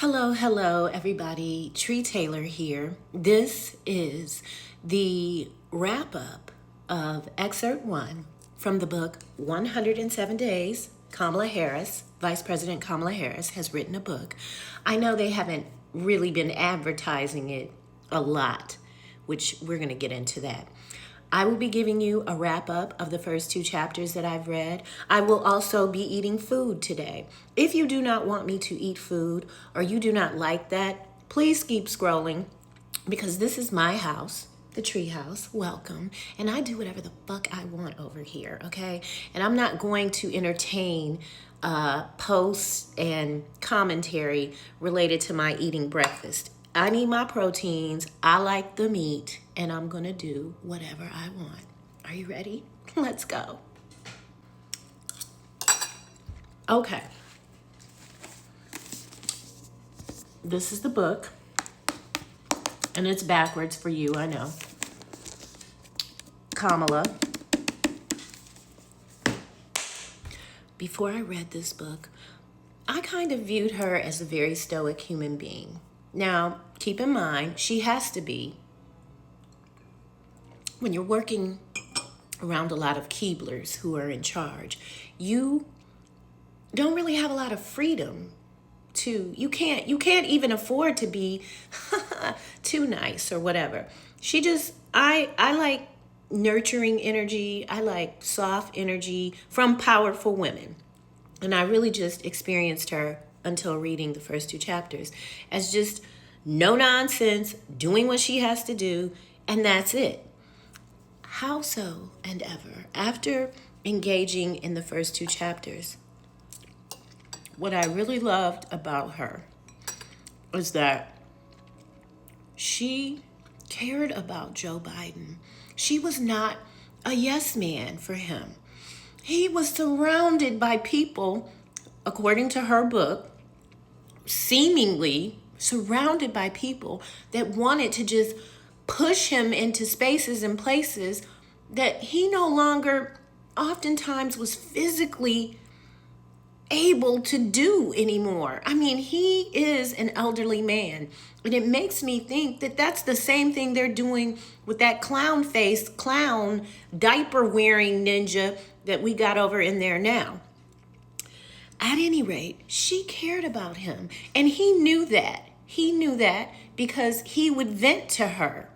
Hello, everybody. Tree Taylor here. This is the wrap up of excerpt 1 from the book 107 Days. Kamala Harris, Vice President Kamala Harris, has written a book. I know they haven't really been advertising it a lot, which we're going to get into that. I will be giving you a wrap up of the first 2 chapters that I've read. I will also be eating food today. If you do not want me to eat food or you do not like that, please keep scrolling because this is my house, the tree house. Welcome. And I do whatever the fuck I want over here, okay? And I'm not going to entertain posts and commentary related to my eating breakfast. I need my proteins. I like the meat, and I'm going to do whatever I want. Are you ready? Let's go. Okay. This is the book, and it's backwards for you, I know. Kamala. Before I read this book, I kind of viewed her as a very stoic human being. Now, keep in mind, she has to be. When you're working around a lot of Keeblers who are in charge, you don't really have a lot of freedom you can't even afford to be too nice or whatever. I like nurturing energy. I like soft energy from powerful women. And I really just experienced her until reading the first 2 chapters as just no nonsense, doing what she has to do, and that's it. How so and ever? After engaging in the first 2 chapters, what I really loved about her was that she cared about Joe Biden. She was not a yes man for him. He was surrounded by people, according to her book, seemingly surrounded by people that wanted to just push him into spaces and places that he no longer oftentimes was physically able to do anymore. I mean, he is an elderly man, and it makes me think that that's the same thing they're doing with that clown diaper wearing ninja that we got over in there now. At any rate, she cared about him, and he knew that. He knew that because he would vent to her.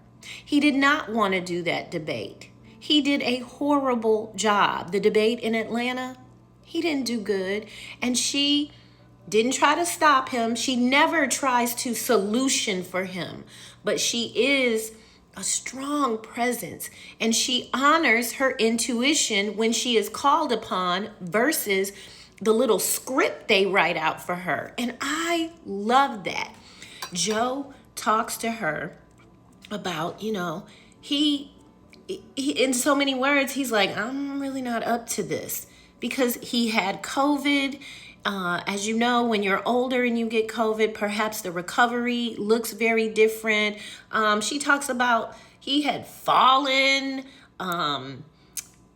He did not want to do that debate. He did a horrible job. The debate in Atlanta, he didn't do good, and she didn't try to stop him. She never tries to solution for him, but she is a strong presence, and she honors her intuition when she is called upon versus the little script they write out for her. And I love that. Joe talks to her about, he in so many words, he's like, I'm really not up to this because he had COVID. As you know, when you're older and you get COVID, perhaps the recovery looks very different. She talks about he had fallen,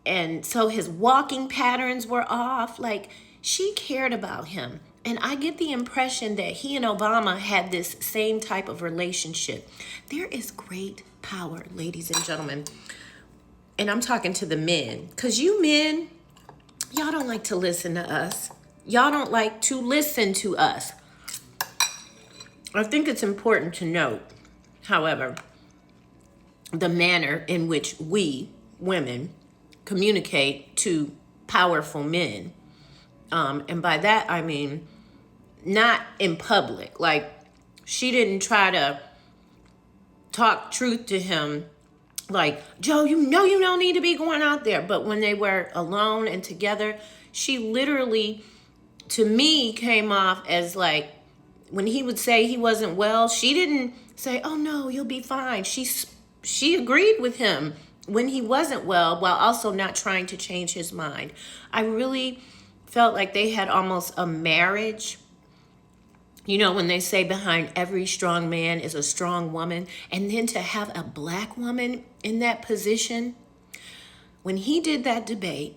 and so his walking patterns were off. Like, she cared about him. And I get the impression that he and Obama had this same type of relationship. There is great power, ladies and gentlemen. And I'm talking to the men, because you men, y'all don't like to listen to us. Y'all don't like to listen to us. I think it's important to note, however, the manner in which we, women, communicate to powerful men. And by that, I mean, not in public. Like, she didn't try to talk truth to him. Like, Joe, you don't need to be going out there. But when they were alone and together, she literally, to me, came off as like, when he would say he wasn't well, she didn't say, oh no, you'll be fine. She agreed with him when he wasn't well, while also not trying to change his mind. I really felt like they had almost a marriage. When they say behind every strong man is a strong woman, and then to have a black woman in that position. When he did that debate,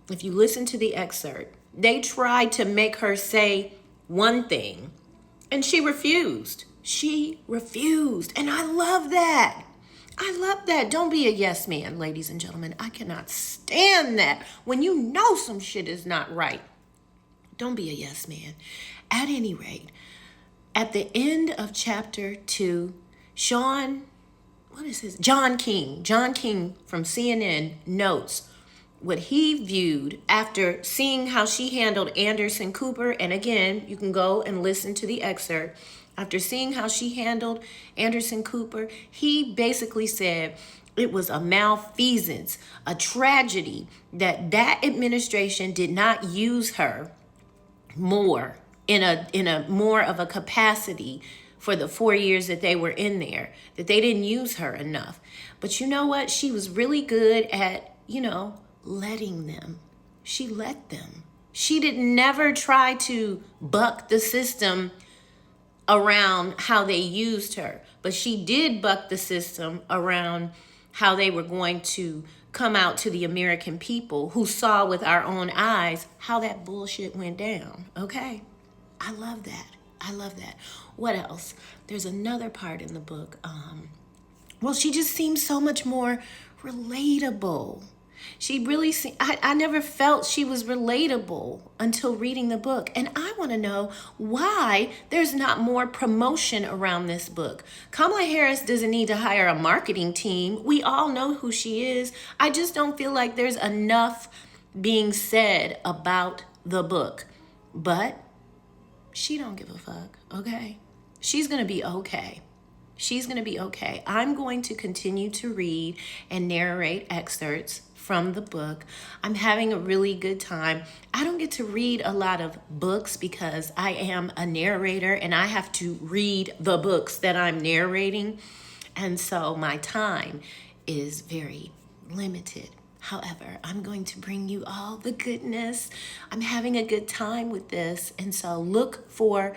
if you listen to the excerpt, they tried to make her say one thing, And she refused. She refused. And I love that. I love that. Don't be a yes man, ladies and gentlemen. I cannot stand that. When you know some shit is not right, don't be a yes man. At any rate, at the end of chapter 2, John King from CNN notes what he viewed after seeing how she handled Anderson Cooper. And again, you can go and listen to the excerpt. After seeing how she handled Anderson Cooper, he basically said it was a malfeasance, a tragedy that administration did not use her more in a more of a capacity for the 4 years that they were in there, that they didn't use her enough. But you know what? She was really good at, letting them. She let them. She did never try to buck the system around how they used her, but she did buck the system around how they were going to come out to the American people who saw with our own eyes how that bullshit went down. Okay? I love that. I love that. What else? There's another part in the book. She just seems so much more relatable. She really, I never felt she was relatable until reading the book. And I want to know why there's not more promotion around this book. Kamala Harris doesn't need to hire a marketing team. We all know who she is. I just don't feel like there's enough being said about the book. But she don't give a fuck, okay? She's going to be okay. She's going to be okay. I'm going to continue to read and narrate excerpts from the book. I'm having a really good time. I don't get to read a lot of books because I am a narrator and I have to read the books that I'm narrating. And so my time is very limited. However, I'm going to bring you all the goodness. I'm having a good time with this. And so look for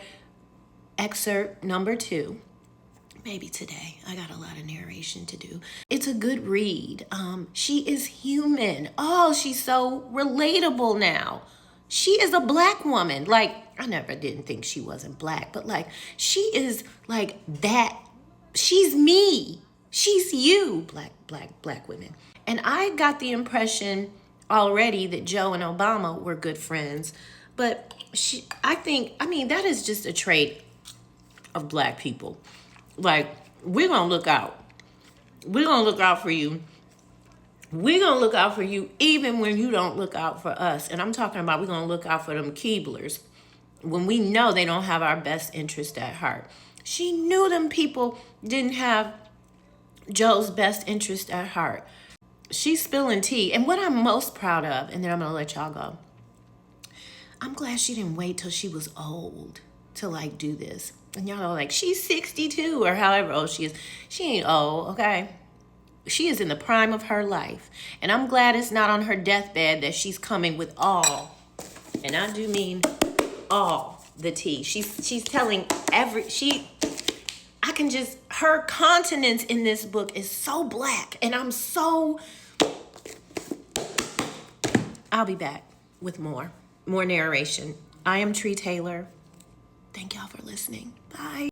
excerpt number 2. Maybe today. I got a lot of narration to do. It's a good read. She is human. Oh, she's so relatable now. She is a black woman. Like, I never didn't think she wasn't black, but like, she is like that. She's me. She's you, black women. And I got the impression already that Joe and Obama were good friends. But that is just a trait of black people. Like, we're going to look out. We're going to look out for you. We're going to look out for you even when you don't look out for us. And I'm talking about we're going to look out for them Keeblers when we know they don't have our best interest at heart. She knew them people didn't have Joe's best interest at heart. She's spilling tea. And what I'm most proud of, and then I'm going to let y'all go, I'm glad she didn't wait till she was old to like do this. And y'all are like, she's 62 or however old she is. She ain't old, okay? She is in the prime of her life. And I'm glad it's not on her deathbed that she's coming with all, and I do mean all, the tea. She's telling her continence in this book is so black. And I'll be back with more narration. I am Tree Taylor. Thank y'all for listening. Bye.